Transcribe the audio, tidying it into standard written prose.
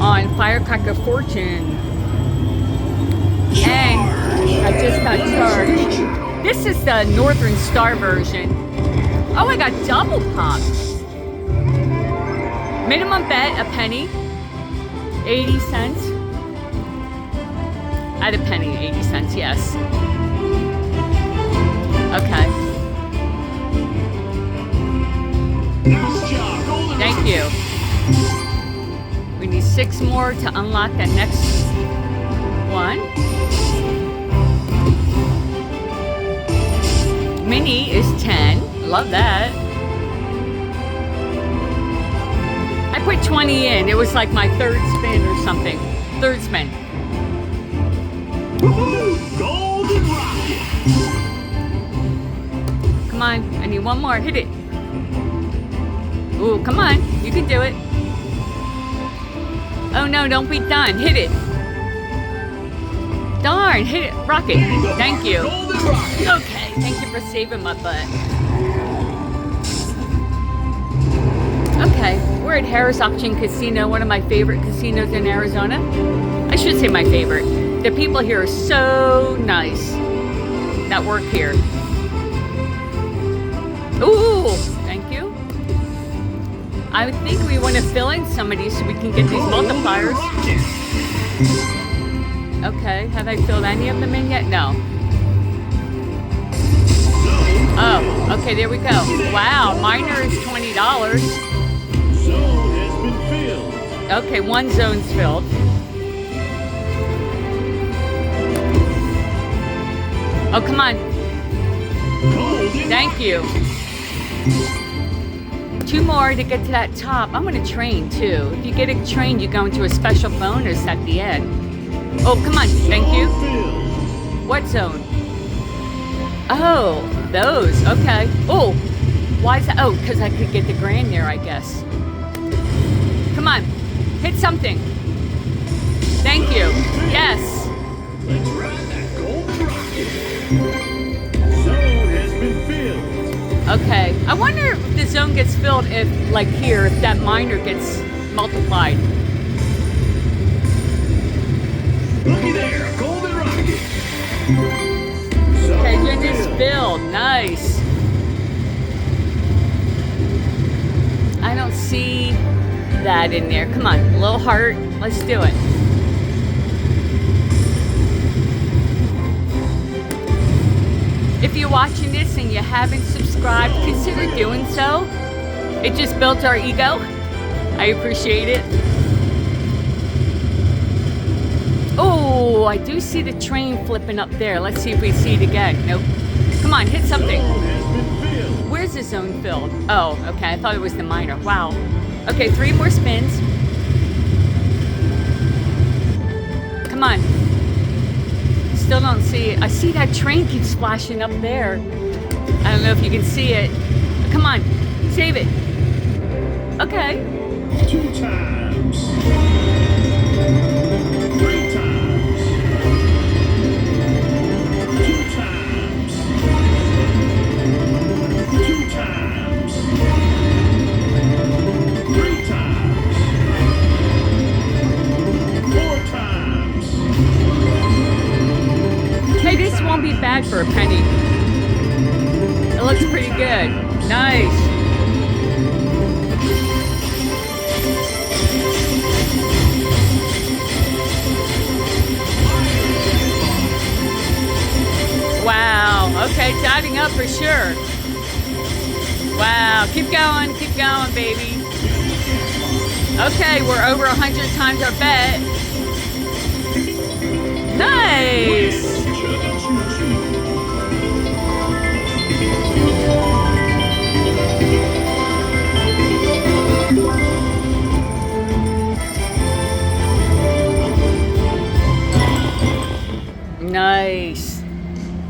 on Firecracker Fortune. And I just got charged. This is the Northern Star version. Oh, I got double pops. Minimum bet, a penny. 80 cents. At a penny, 80 cents, yes. Okay. Thank you. We need 6 more to unlock the next one. Mini is 10. Love that. I put 20 in. It was like my third spin or something. Third spin. Woohoo! Golden rocket! Come on. I need one more. Hit it. Ooh, come on. You can do it. Oh no, don't be done. Hit it. Darn, hit it. Rocket. Thank you. Okay, thank you for saving my butt. Okay, we're at Harris Auction Casino, one of my favorite casinos in Arizona. I should say my favorite. The people here are so nice that work here. Ooh, thank you. I think we want to fill in some of these so we can get these multipliers. Okay, have I filled any of them in yet? No. Oh, okay, there we go. Wow, miner is $20. Zone has been filled. Okay, one zone's filled. Oh, come on. Thank you. 2 more to get to that top. I'm going to train too. If you get a train, you go into a special bonus at the end. Oh, come on. Thank you. What zone? Oh, those. Okay. Oh, why is that? Oh, because I could get the grand there, I guess. Come on. Hit something. Thank you. Yes. Let's ride that golden rocket. Zone has been filled. Okay. I wonder if the zone gets filled if, like here, if that miner gets multiplied. Looky there, golden rocket. Okay, then it's filled. Nice. I don't see that in there. Come on, a little heart. Let's do it. If you're watching this and you haven't subscribed, consider doing so. It just builds our ego. I appreciate it. Oh, I do see the train flipping up there. Let's see if we see it again. Nope. Come on, hit something. Where's the zone filled? Oh, okay. I thought it was the miner. Wow. Okay, 3 more spins. Come on. Still don't see it. I see that train keeps flashing up there. I don't know if you can see it. Come on. Save it. Okay. 2 times. 3 times. 2 times. 2 times. 3 times. 4 times. Hey, this won't be bad for a penny. It looks pretty good. Nice. Wow. Okay, it's adding up for sure. Wow. Keep going, baby. Okay, we're over 100 times our bet.